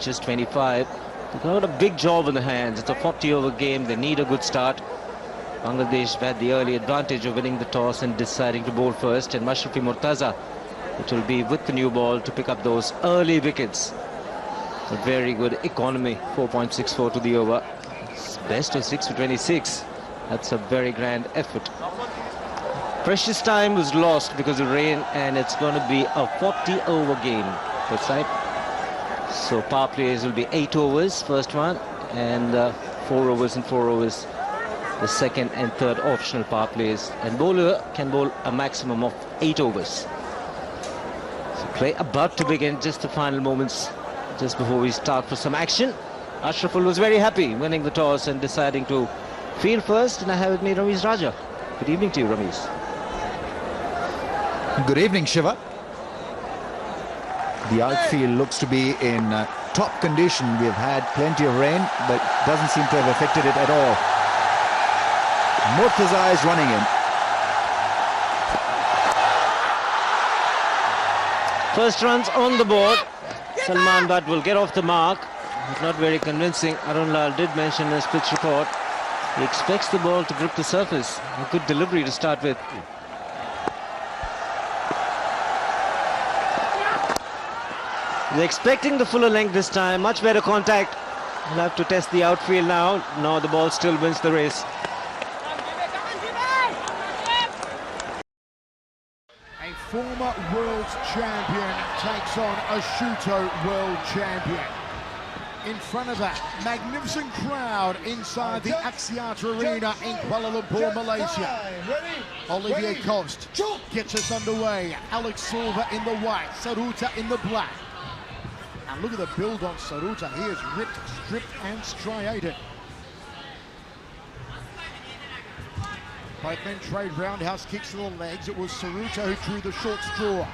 just 25. They've got a big job in the hands. It's a 40-over game. They need a good start. Bangladesh had the early advantage of winning the toss and deciding to bowl first. And Mashrafi Murtaza, it will be with the new ball to pick up those early wickets. A very good economy, 4.64 to the over. It's best of 6 for 26. That's a very grand effort. Precious time was lost because of rain, and it's going to be a 40-over game per side. So power plays will be 8 overs, first one, and 4 overs and 4 overs, the second and third optional power plays. And bowler can bowl a maximum of 8 overs. So play about to begin, just the final moments, just before we start for some action. Ashraful was very happy winning the toss and deciding to field first, and I have with me Ramesh Raja. Good evening to you, Ramesh. Good evening, Shiva. The outfield looks to be in top condition. We've had plenty of rain, but doesn't seem to have affected it at all. Murtaza is running in. First runs on the board. Salman Butt will get off the mark. Not very convincing. Arun Lal did mention in his pitch report he expects the ball to grip the surface. A good delivery to start with. He's expecting the fuller length this time. Much better contact. He'll have to test the outfield now. No, the ball still wins the race. A former world champion takes on a Shuto world champion. In front of that magnificent crowd inside the Axiata Arena in Kuala Lumpur, Malaysia. Olivier Coste gets us underway. Alex Silva in the white, Saruta in the black. And look at the build on Saruta. He is ripped, stripped and striated. Both men trade roundhouse kicks to the legs. It was Saruta who drew the short straw.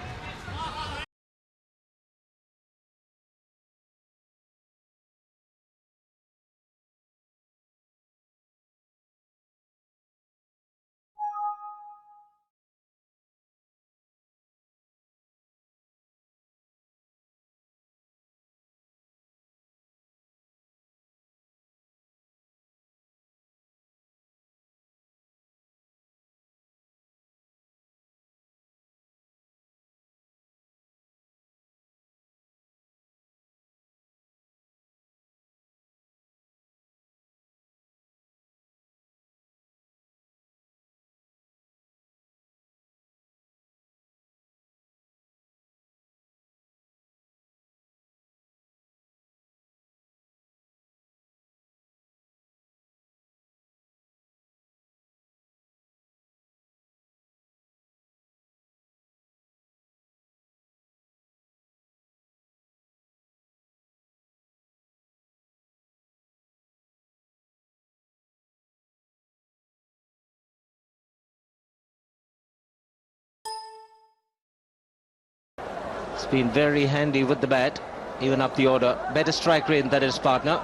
It's been very handy with the bat, even up the order. Better strike rate than his partner,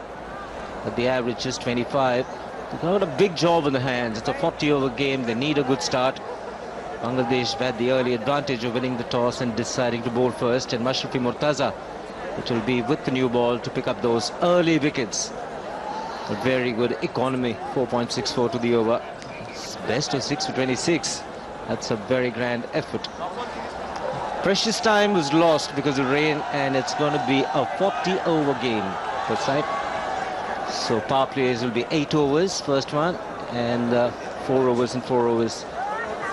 but the average is 25. They've got a big job in the hands. It's a 40-over game. They need a good start. Bangladesh had the early advantage of winning the toss and deciding to bowl first. And Mashrafi Murtaza, it will be with the new ball to pick up those early wickets. A very good economy, 4.64 to the over. It's best of 6 for 26. That's a very grand effort. Precious time was lost because of rain, and it's going to be a 40-over game per side. So power plays will be 8 overs, first one, and 4 overs and 4 overs,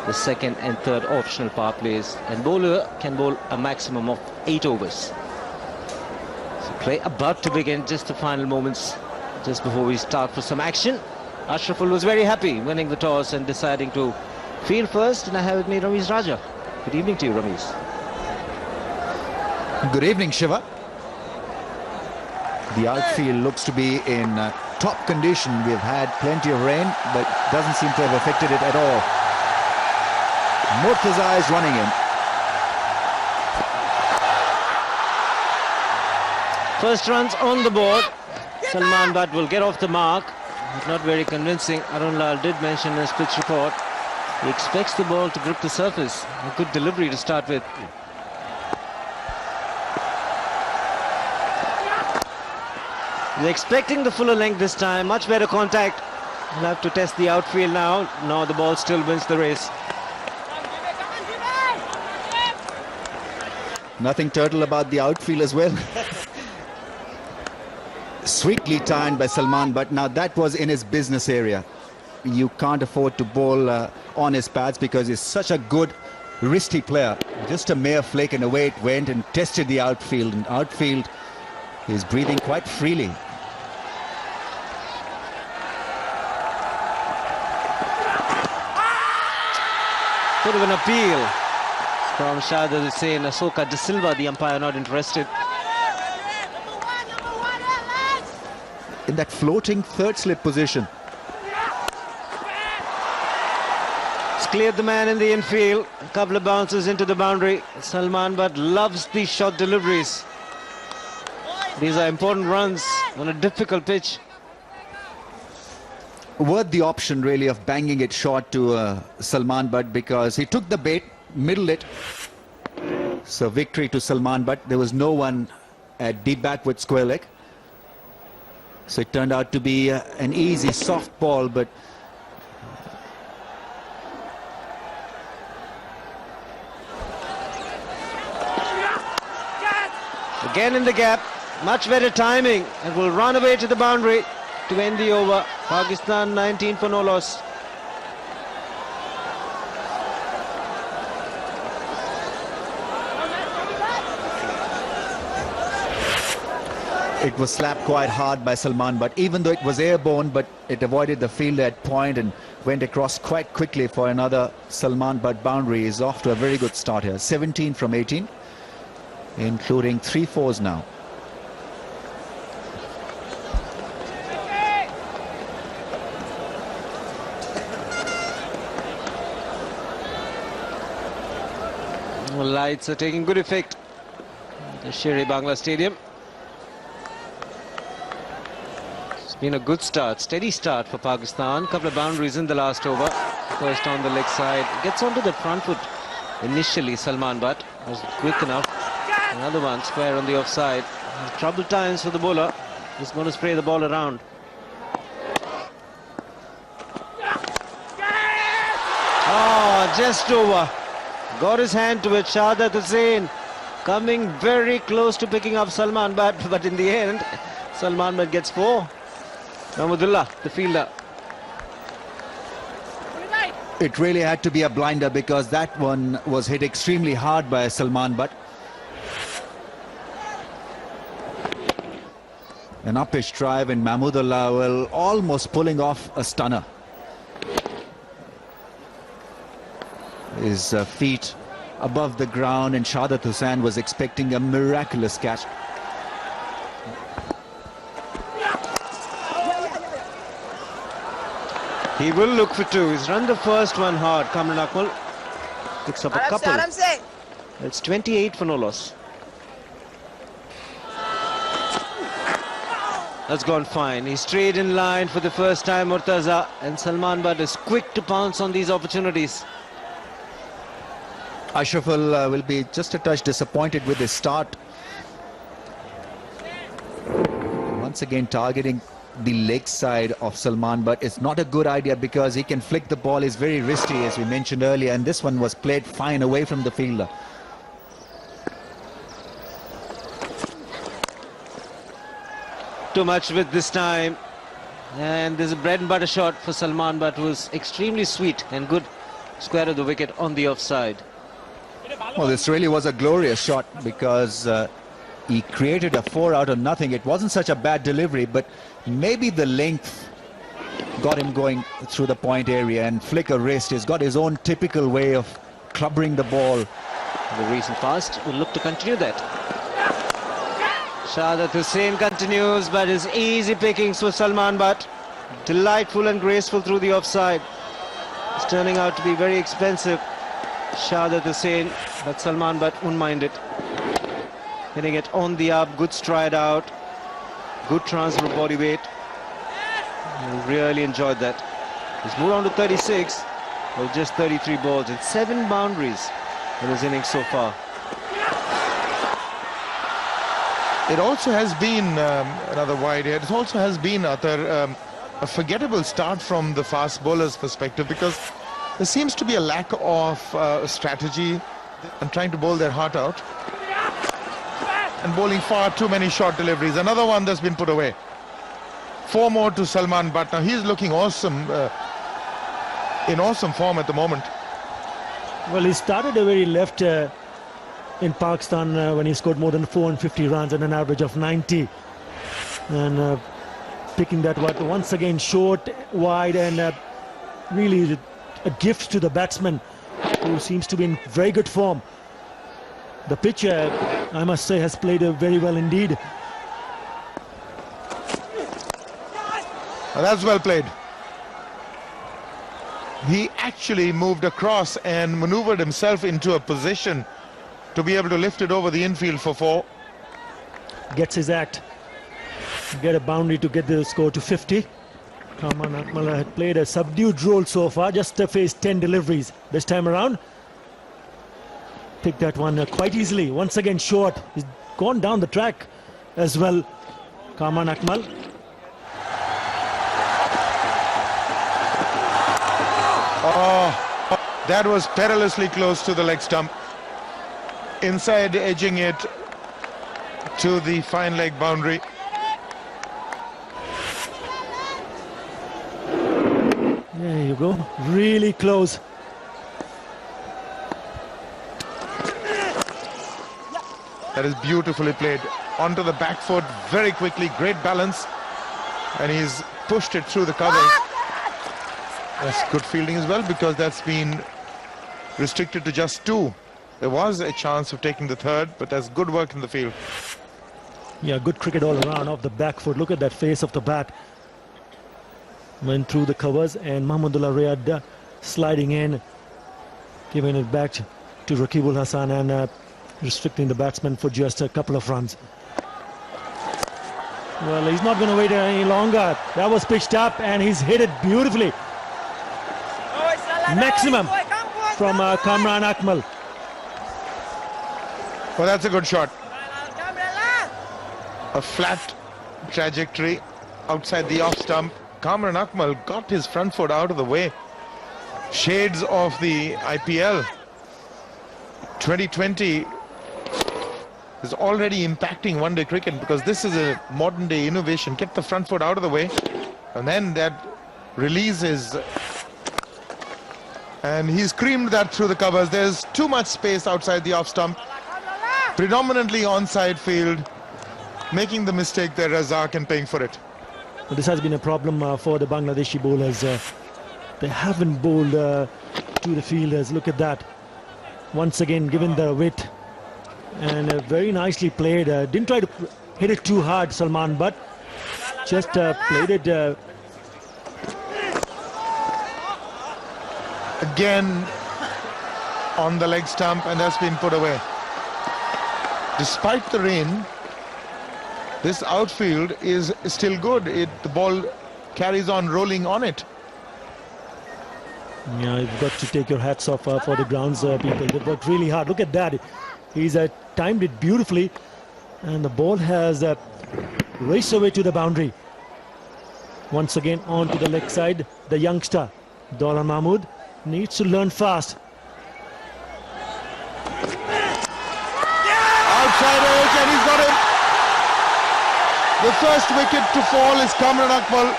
the second and third optional power plays. And bowler can bowl a maximum of 8 overs. So play about to begin, just the final moments, just before we start for some action. Ashraful was very happy winning the toss and deciding to field first, and I have with me Ramesh Raja. Good evening to you, Ramesh. Good evening, Shiva. The outfield looks to be in top condition. We've had plenty of rain, but doesn't seem to have affected it at all. Murtaza is running in. First runs on the board. Salman Butt will get off the mark. Not very convincing. Arun Lal did mention in his pitch report he expects the ball to grip the surface. A good delivery to start with. He's expecting the fuller length this time. Much better contact. He'll have to test the outfield now. No, the ball still wins the race. Nothing turtle about the outfield as well. Sweetly timed by Salman, but now that was in his business area. You can't afford to bowl on his pads because he's such a good wristy player. Just a mere flick and away it went and tested the outfield. And outfield is breathing quite freely. Bit of an appeal from Shahid Hussain. Asoka De Silva, the umpire, not interested. In that floating third slip position. It's cleared the man in the infield. A couple of bounces into the boundary. Salman Butt loves these short deliveries. These are important runs on a difficult pitch. Worth the option really of banging it short to Salman Butt, because he took the bait, middled it. So victory to Salman Butt. There was no one at deep back with square leg. So it turned out to be an easy soft ball, but again in the gap. Much better timing, and will run away to the boundary to end the over. Pakistan 19 for no loss. it was slapped quite hard by Salman, but even though it was airborne, but it avoided the fielder at point and went across quite quickly for another Salman Butt boundary. Is off to a very good start here. 17 from 18, including 3 fours now. Well, lights are taking good effect at the Sher-e Bangla Stadium. It's been a good start, steady start for Pakistan. Couple of boundaries in the last over. First on the leg side, gets onto the front foot initially. Salman Butt was quick enough. Another one square on the offside. Troubled times for the bowler. He's going to spray the ball around. Oh, just over. Got his hand to it. Shahid Hussain coming very close to picking up Salman Butt, but in the end, Salman Butt gets 4. Mahmudullah, the fielder. It really had to be a blinder because that one was hit extremely hard by Salman Butt. An uppish drive, and Mahmudullah will almost pulling off a stunner. His feet above the ground, and Shahid Hussain was expecting a miraculous catch. He will look for 2. He's run the first one hard. Kamran Akmal picks up a couple. It's 28 for no loss. That's gone fine. He strayed in line for the first time, Murtaza, and Salman Butt is quick to pounce on these opportunities. Ashraful will be just a touch disappointed with his start. Once again targeting the leg side of Salman, but it's not a good idea because he can flick the ball. He's very risky, as we mentioned earlier, and this one was played fine away from the fielder. Too much with this time, and there's a bread and butter shot for Salman Butt, who was extremely sweet and good square of the wicket on the offside. Well, this really was a glorious shot because he created a 4 out of nothing. It wasn't such a bad delivery, but maybe the length got him going through the point area, and flick a wrist. He's got his own typical way of clubbering the ball. The recent past will look to continue that. Shahid Hussain continues, but his easy pickings for Salman Butt. Delightful and graceful through the offside. It's turning out to be very expensive. Shahid Hussain, but Salman Butt unminded. Hitting it on the up, good stride out, good transfer of body weight. I really enjoyed that. He's moved on to 36 with just 33 balls and 7 boundaries in his innings so far. it also has been another wide here. It also has been a forgettable start from the fast bowlers' perspective, because there seems to be a lack of strategy and trying to bowl their heart out and bowling far too many short deliveries. Another one that's been put away. 4 more to Salman Butt. Now he's looking awesome, in awesome form at the moment. Well, he started a very left in Pakistan when he scored more than 450 runs and an average of 90. And picking that once again short, wide, and really a gift to the batsman, who seems to be in very good form. The pitcher, I must say, has played very well indeed. That's well played. He actually moved across and maneuvered himself into a position to be able to lift it over the infield for 4. Gets his act. Get a boundary to get the score to 50. Kamran Akmal had played a subdued role so far, just faced 10 deliveries this time around. Picked that one quite easily. Once again short. He's gone down the track as well, Kamran Akmal. Oh, that was perilously close to the leg stump. Inside, edging it to the fine leg boundary. There you go. Really close. That is beautifully played. Onto the back foot very quickly. Great balance. And he's pushed it through the covers. That's good fielding as well, because that's been restricted to just 2. There was a chance of taking the 3rd, but that's good work in the field. Yeah, good cricket all around off the back foot. Look at that face of the bat. Went through the covers, and Mahmudullah Riyad sliding in, giving it back to Rakibul Hasan and restricting the batsman for just a couple of runs. Well, he's not going to wait any longer. That was pitched up, and he's hit it beautifully. Maximum from Kamran Akmal. Well, that's a good shot. A flat trajectory outside the off stump. Kamran Akmal got his front foot out of the way. Shades of the IPL. 2020 is already impacting one-day cricket, because this is a modern-day innovation. Get the front foot out of the way, and then that releases. And he's creamed that through the covers. There's too much space outside the off stump. Predominantly onside field. Making the mistake there, Razak, and paying for it. Well, this has been a problem for the Bangladeshi bowlers. They haven't bowled to the fielders. Look at that. Once again, given the width. And very nicely played. Didn't try to hit it too hard, Salman, but just played it. Again on the leg stump, and that's been put away. Despite the rain, this outfield is still good. The ball carries on rolling on it. Yeah, you've got to take your hats off for the grounds people. They've worked really hard. Look at that. He's timed it beautifully, and the ball has raced away to the boundary. Once again onto the leg side, the youngster Dola Mahmood needs to learn fast. Outside edge, and he's got him. The first wicket to fall is Kamran Akmal.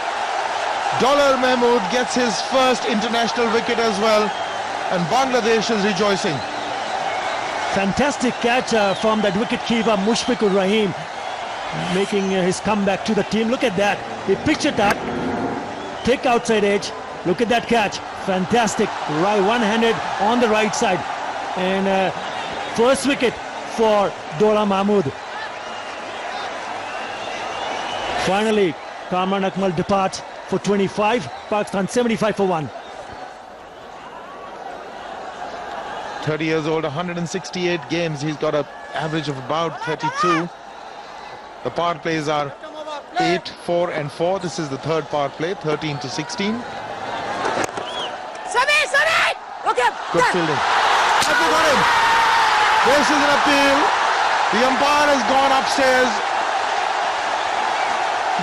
Dola Mahmood gets his first international wicket as well, and Bangladesh is rejoicing. Fantastic catch from that wicket-keeper Mushfiqur Rahim, making his comeback to the team. Look at that. He pitched it up, thick outside edge. Look at that catch. Fantastic. Right, one-handed on the right side. And first wicket for Dola Mahmood. Finally, Kamran Akmal departs for 25. Pakistan 75 for 1. 30 years old, 168 games. He's got an average of about 32. The power plays are 8, 4 and 4. This is the third power play, 13 to 16. Good fielding. Have they got him? This is an appeal. The umpire has gone upstairs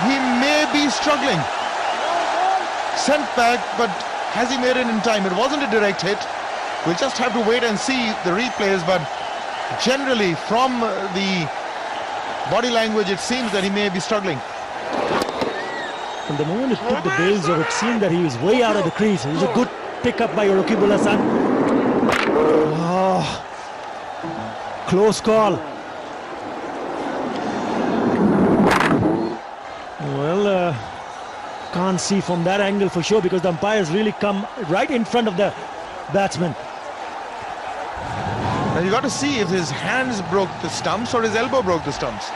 he may be struggling. Sent back, but has he made it in time? It wasn't a direct hit. We'll just have to wait and see the replays, but generally from the body language it seems that he may be struggling. From the moment he took the bails of it seemed that he was way out of the crease. It was a good pickup by Rakibul Hasan. Oh, close call. Well, can't see from that angle for sure because the umpires really come right in front of the batsman. Now you got to see if his hands broke the stumps or his elbow broke the stumps.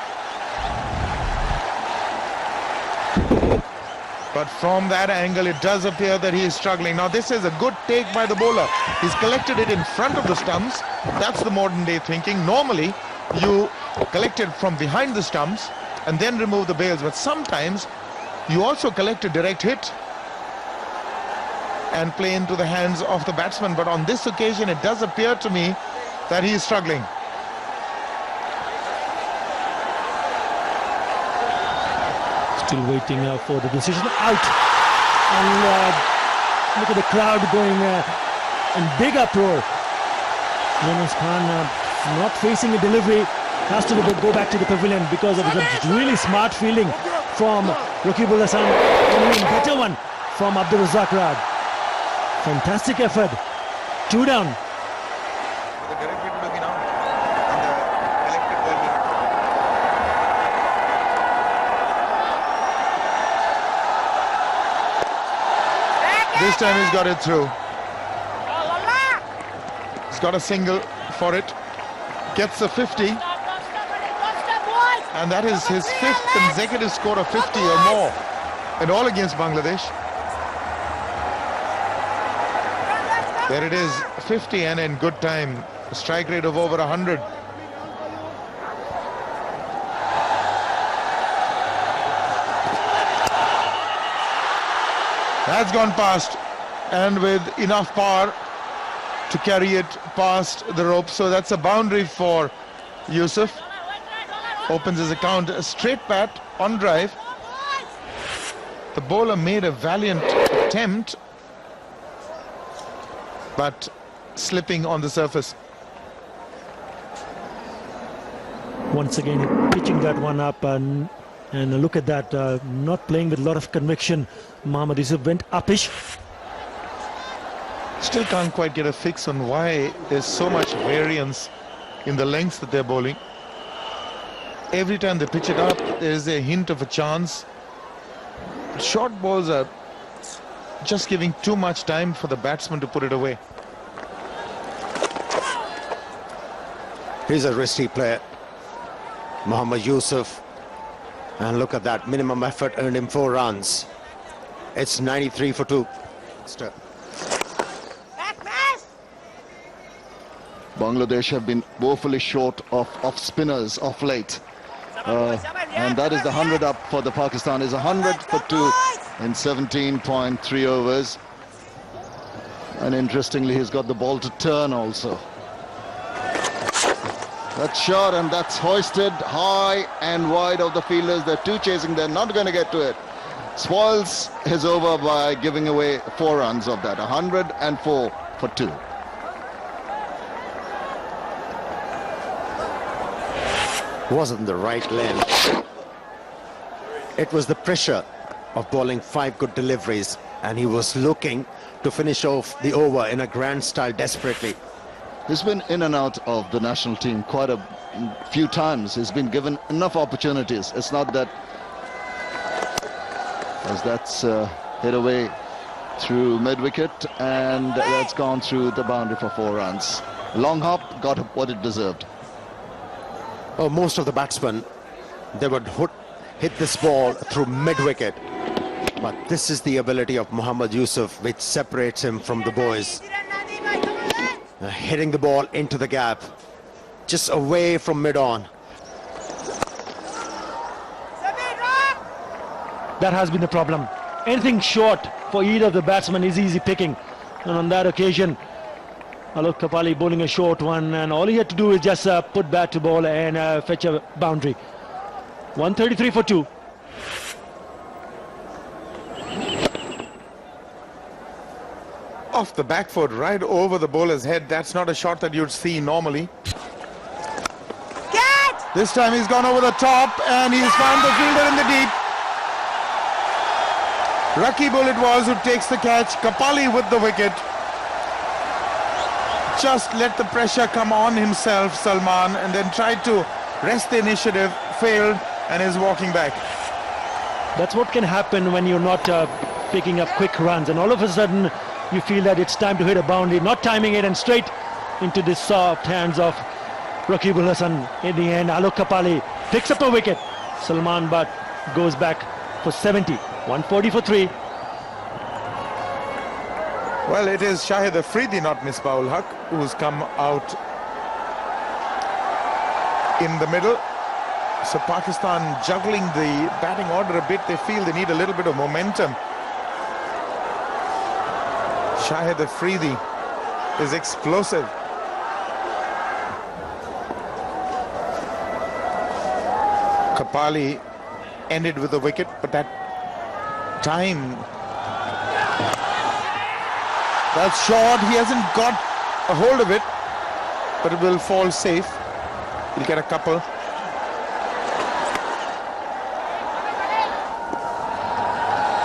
But from that angle it does appear that he is struggling. Now this is a good take by the bowler. He's collected it in front of the stumps. That's the modern day thinking. Normally you collect it from behind the stumps and then remove the bails, but sometimes you also collect a direct hit and play into the hands of the batsman. But on this occasion it does appear to me that he is struggling. Still waiting for the decision. Out. And look at the crowd going in big uproar. Yunus Khan not facing a delivery, has to go back to the pavilion because of a really smart fielding from Rakibul Hasan, and an even better one from Abdul Razak Rad. Fantastic effort. 2 down. This time he's got it through. He's got a single for it. Gets a 50. And that is his 5th consecutive score of 50 or more. And all against Bangladesh. There it is, 50 and in good time. A strike rate of over 100. That's gone past, and with enough power to carry it past the rope. So that's a boundary for Yusuf. Opens his account. A straight bat on drive. The bowler made a valiant attempt, but slipping on the surface. Once again pitching that one up, and look at that, not playing with a lot of conviction. Mohammad Yusuf went uppish. Still can't quite get a fix on why there's so much variance in the lengths that they're bowling. Every time they pitch it up, there's a hint of a chance. Short balls are just giving too much time for the batsman to put it away. He's a risky player, Mohammad Yusuf. And look at that, minimum effort earned him 4 runs. It's 93 for 2. Bangladesh have been woefully short of spinners of late. And that is the 100 up for the Pakistanis. 100 for 2 in 17.3 overs. And interestingly, he's got the ball to turn also. That's shot, and that's hoisted high and wide of the fielders. They're 2 chasing, they're not going to get to it. Spoils his over by giving away 4 runs of that. 104 for 2. Wasn't the right length. It was the pressure of bowling 5 good deliveries, and he was looking to finish off the over in a grand style desperately. He's been in and out of the national team quite a few times. He's been given enough opportunities. It's not that, as that's hit away through mid-wicket, and that's gone through the boundary for 4 runs. Long hop, got what it deserved. Oh, most of the batsmen, they would hit this ball through mid-wicket. But this is the ability of Mohammad Yusuf which separates him from the boys. Hitting the ball into the gap, just away from mid-on. That has been the problem. Anything short for either of the batsmen is easy picking. And on that occasion, Alok Kapali bowling a short one, and all he had to do is just put bat to ball and fetch a boundary. 133 for 2. off the back foot, right over the bowler's head. That's not a shot that you'd see normally. This time he's gone over the top and he's found the fielder in the deep. Rakibul it was who takes the catch. Kapali with the wicket. Just let the pressure come on himself, Salman, and then tried to wrest the initiative, failed, and is walking back. That's what can happen when you're not picking up quick runs, and all of a sudden you feel that it's time to hit a boundary, not timing it, and straight into the soft hands of Rakibul Hasan. In the end, Alok Kapali picks up a wicket. Salman Butt goes back for 70. 140 for 3. Well, it is Shahid Afridi, not Misbah-ul Haq, who's come out in the middle. So Pakistan juggling the batting order a bit. They feel they need a little bit of momentum. Shahid Afridi is explosive. Kapali ended with a wicket, but that time, that's short. He hasn't got a hold of it, but it will fall safe. He'll get a couple.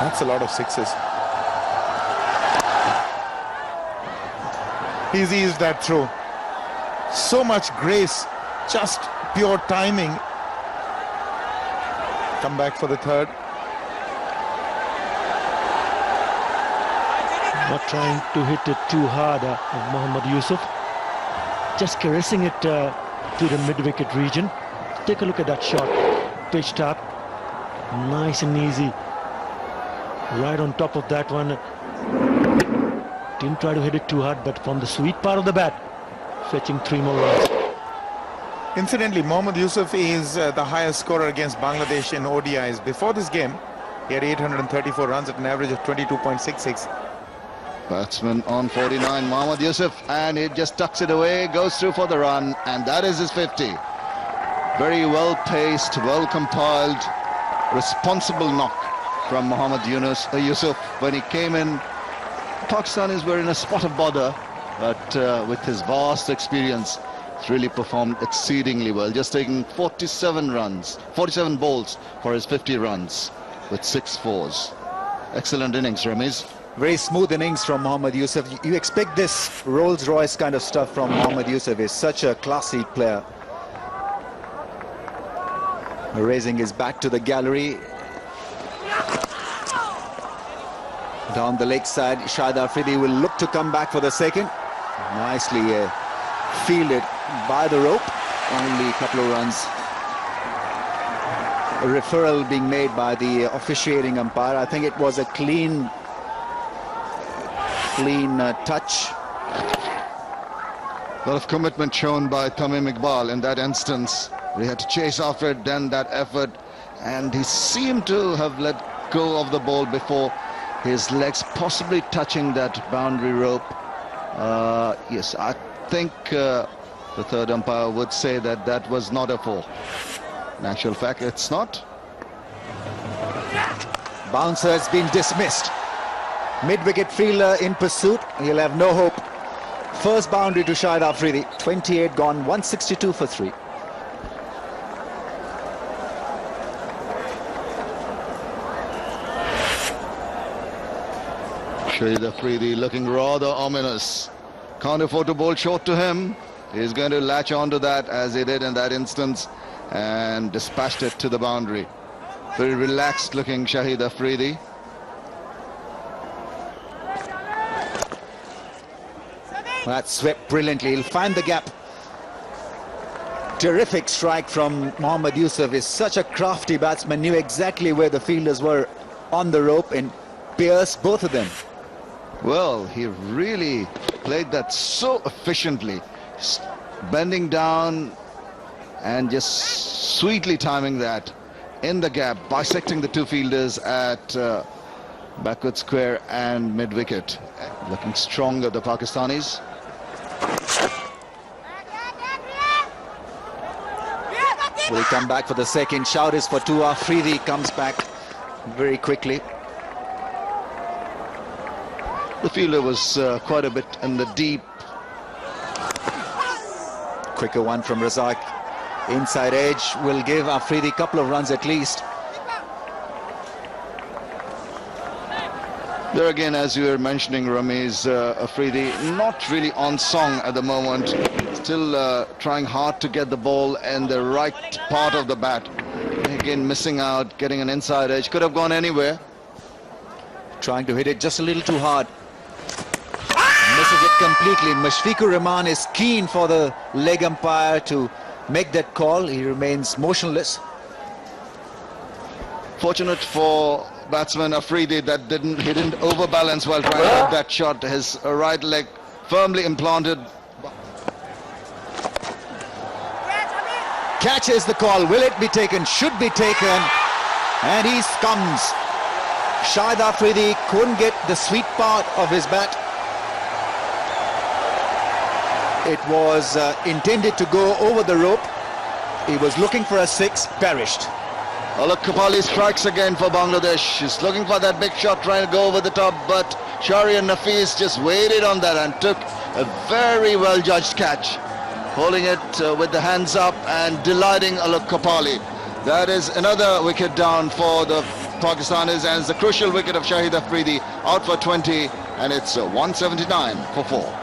That's a lot of sixes. He's eased that through. So much grace, just pure timing. Come back for the third. Not trying to hit it too hard, Mohammad Yusuf. Just caressing it to the mid-wicket region. Take a look at that shot. Pitched up. Nice and easy. Right on top of that one. Didn't try to hit it too hard, but from the sweet part of the bat, fetching 3 more runs. Incidentally, Mohammad Yusuf is the highest scorer against Bangladesh in ODIs. Before this game, he had 834 runs at an average of 22.66. Batsman on 49, Mohammad Yusuf, and he just tucks it away, goes through for the run, and that is his 50. Very well paced, well compiled, responsible knock from Mohammad Yusuf. When he came in, Pakistanis were in a spot of bother, but with his vast experience, he's really performed exceedingly well, just taking 47 balls for his 50 runs with 6 fours. Excellent innings, Ramiz. Very smooth innings from Mohammad Yusuf. You expect this Rolls-Royce kind of stuff from Mohammad Yusuf. He's such a classy player. Raising his bat to the gallery. Down the leg side, Shahid Afridi will look to come back for the second. Nicely fielded by the rope. Only a couple of runs. A referral being made by the officiating umpire. I think it was a clean touch. A lot of commitment shown by Tamim Iqbal in that instance. He had to chase after it, then that effort, and he seemed to have let go of the ball before his legs possibly touching that boundary rope. Yes, I think the third umpire would say that that was not a 4. In actual fact, it's not. Bouncer has been dismissed. Mid-wicket fielder in pursuit. He'll have no hope. First boundary to Shahid Afridi. 28 gone, 162 for 3. Shahid Afridi looking rather ominous. Can't afford to bowl short to him. He's going to latch on to that as he did in that instance and dispatched it to the boundary. Very relaxed looking Shahid Afridi. That swept brilliantly. He'll find the gap. Terrific strike from Mohammad Yusuf. Is such a crafty batsman. Knew exactly where the fielders were on the rope and pierced both of them. Well, he really played that so efficiently. Bending down and just sweetly timing that in the gap, bisecting the 2 fielders at backward square and mid-wicket. Looking stronger, the Pakistanis. Will he come back for the second? Shout is for 2. Afridi comes back very quickly. The fielder was quite a bit in the deep. Quicker one from Razak. Inside edge will give Afridi a couple of runs at least. There again, as you were mentioning, Ramesh, Afridi not really on song at the moment. Still trying hard to get the ball in the right part of the bat. Again, missing out, getting an inside edge. Could have gone anywhere. Trying to hit it just a little too hard. Misses it completely. Mashfiqur Rahman is keen for the leg umpire to make that call. He remains motionless. Fortunate for batsman Afridi that he didn't overbalance while trying to hit that shot. His right leg firmly implanted. Catches the call. Will it be taken? Should be taken. And he comes. Shahid Afridi couldn't get the sweet part of his bat. It was intended to go over the rope. He was looking for a six, perished. Alok Kapali strikes again for Bangladesh. He's looking for that big shot, trying to go over the top, but Shari and Nafis just waited on that and took a very well judged catch, holding it with the hands up and delighting Alok Kapali. That is another wicket down for the Pakistanis, and it's the crucial wicket of Shahid Afridi, out for 20, and it's 179 for 4.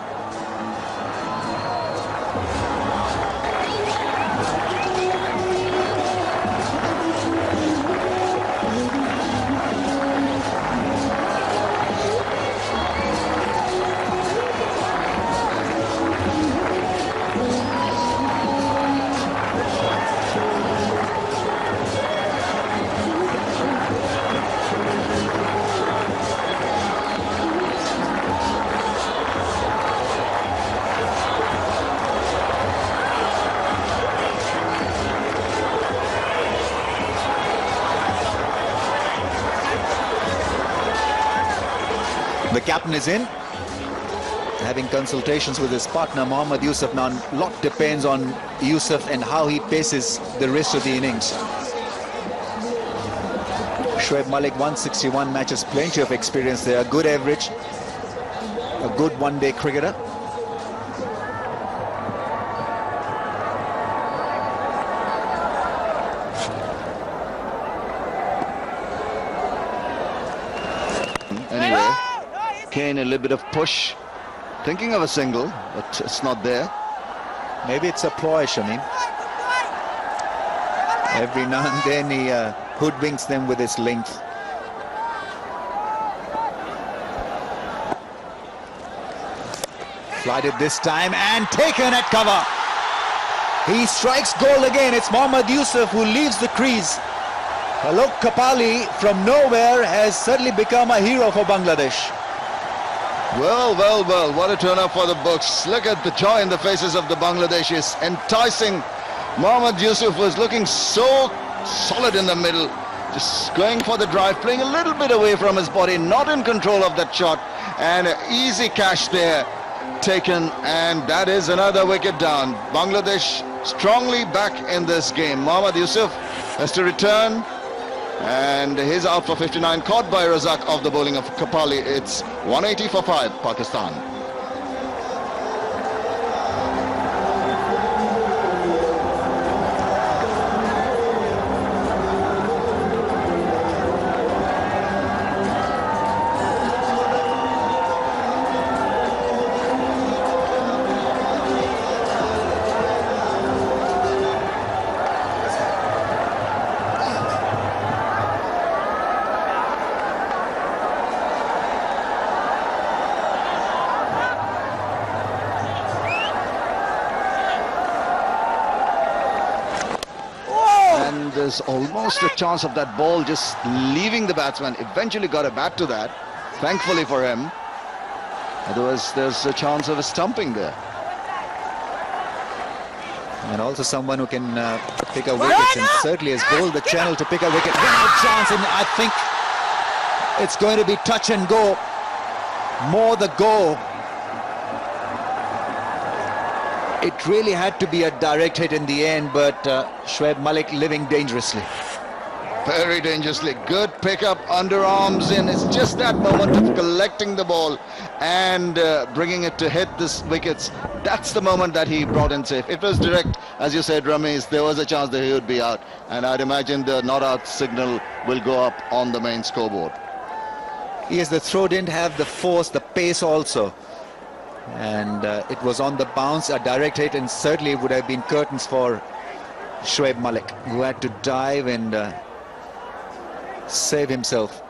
The captain is in, having consultations with his partner Mohammad Yusuf. Now a lot depends on Yusuf and how he paces the rest of the innings. Shoaib Malik, 161 matches, plenty of experience there, a good average, a good one-day cricketer. Anyway, Kane a little bit of push, thinking of a single, but it's not there. Maybe it's a ploy, Shamim. Every now and then he hoodwinks them with his length. Flighted this time and taken at cover. He strikes goal again. It's Mohammad Yusuf who leaves the crease. Alok Kapali from nowhere has suddenly become a hero for Bangladesh. Well, well, well, what a turn up for the books. Look at the joy in the faces of the Bangladeshis. Enticing. Mohammad Yusuf was looking so solid in the middle, just going for the drive, playing a little bit away from his body, not in control of that shot, and an easy cash there taken, and that is another wicket down. Bangladesh strongly back in this game. Mohammad Yusuf has to return, and he's out for 59, caught by Razak of the bowling of Kapali. It's 180 for 5, Pakistan. There's almost a chance of that ball just leaving the batsman. Eventually got a bat to that, thankfully for him. Otherwise there's a chance of a stumping there. And also someone who can pick a wicket, and certainly has bowled the channel to pick a wicket. One chance, and I think it's going to be touch and go. More the go. It really had to be a direct hit in the end, but Shoaib Malik living dangerously. very dangerously. Good pickup, underarms in. It's just that moment of collecting the ball and bringing it to hit this wickets. That's the moment that he brought in safe. It was direct, as you said, Ramesh. There was a chance that he would be out, and I'd imagine the not out signal will go up on the main scoreboard. Yes, the throw didn't have the force, the pace also. And it was on the bounce, a direct hit, and certainly would have been curtains for Shoaib Malik, who had to dive and save himself.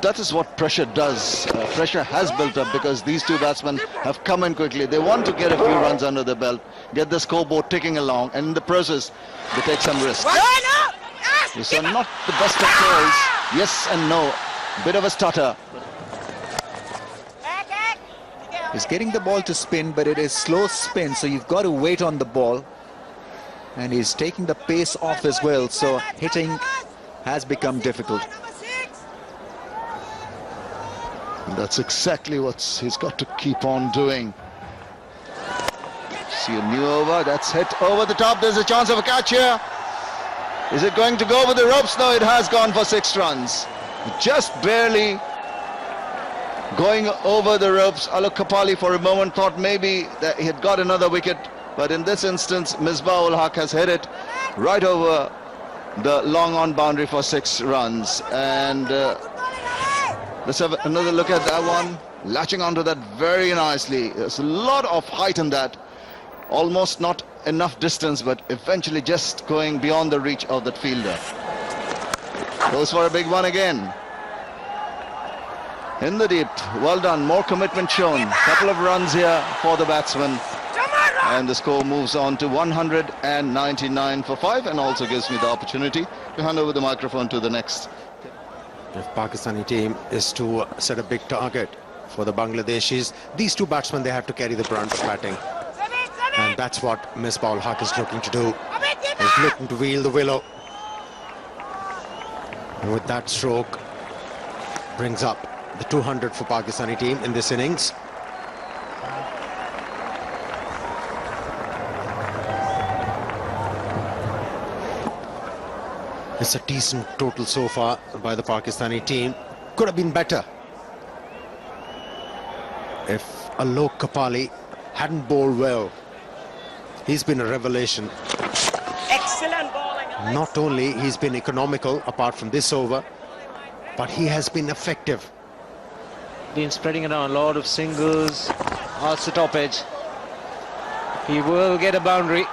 That is what pressure does. Pressure has built up because these two batsmen have come in quickly. They want to get a few runs under the belt, get the scoreboard ticking along, and in the process, they take some risks. These are not the best of calls. Yes and no. Bit of a stutter. He's getting the ball to spin, but it is slow spin, so you've got to wait on the ball. And he's taking the pace off as well, so hitting has become difficult. That's exactly what he's got to keep on doing. See a new over, that's hit over the top. There's a chance of a catch here. Is it going to go over the ropes? No, it has gone for 6 runs. Just barely going over the ropes. Alok Kapali for a moment thought maybe that he had got another wicket, but in this instance Misbah-ul-Haq has hit it right over the long on boundary for 6 runs. And let's have another look at that one. Latching onto that very nicely. There's a lot of height in that. Almost not enough distance, but eventually just going beyond the reach of that fielder. Goes for a big one again. In the deep, well done, more commitment shown. Couple of runs here for the batsman. And the score moves on to 199 for 5, and also gives me the opportunity to hand over the microphone to the next. If Pakistani team is to set a big target for the Bangladeshis, these two batsmen, they have to carry the brunt of batting. And that's what Misbah-ul-Haq is looking to do. He's looking to wheel the willow. And with that stroke, brings up the 200 for Pakistani team in this innings. It's a decent total so far by the Pakistani team. Could have been better if Alok Kapali hadn't bowled well. He's been a revelation. Excellent bowling. Not only he's been economical apart from this over, but he has been effective. Been spreading around a lot of singles, arts the top edge. He will get a boundary.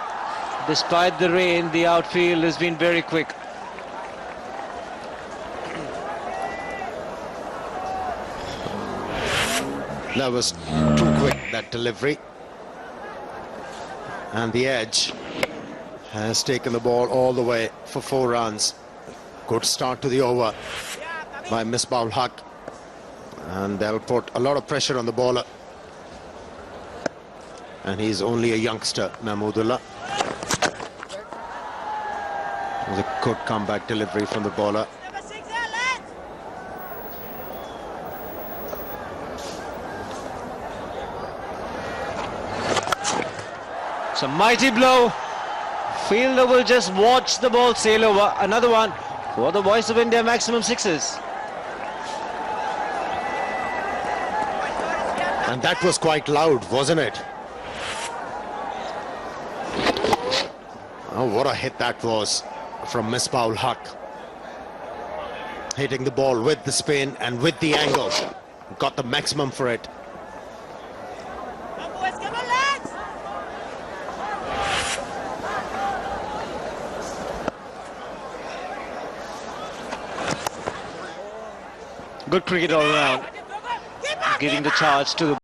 Despite the rain, the outfield has been very quick. That was too quick, that delivery. And the edge has taken the ball all the way for 4 runs. Good start to the over by Misbah-ul-Haq. And they'll put a lot of pressure on the bowler. And he's only a youngster, Mahmoodullah. It was a good comeback delivery from the bowler. It's a mighty blow. Fielder will just watch the ball sail over. Another one for the Voice of India maximum 6s. And that was quite loud, wasn't it? Oh, what a hit that was from Misbah-ul-Haq. Hitting the ball with the spin and with the angle. Got the maximum for it. Good cricket all around. Giving the charge to the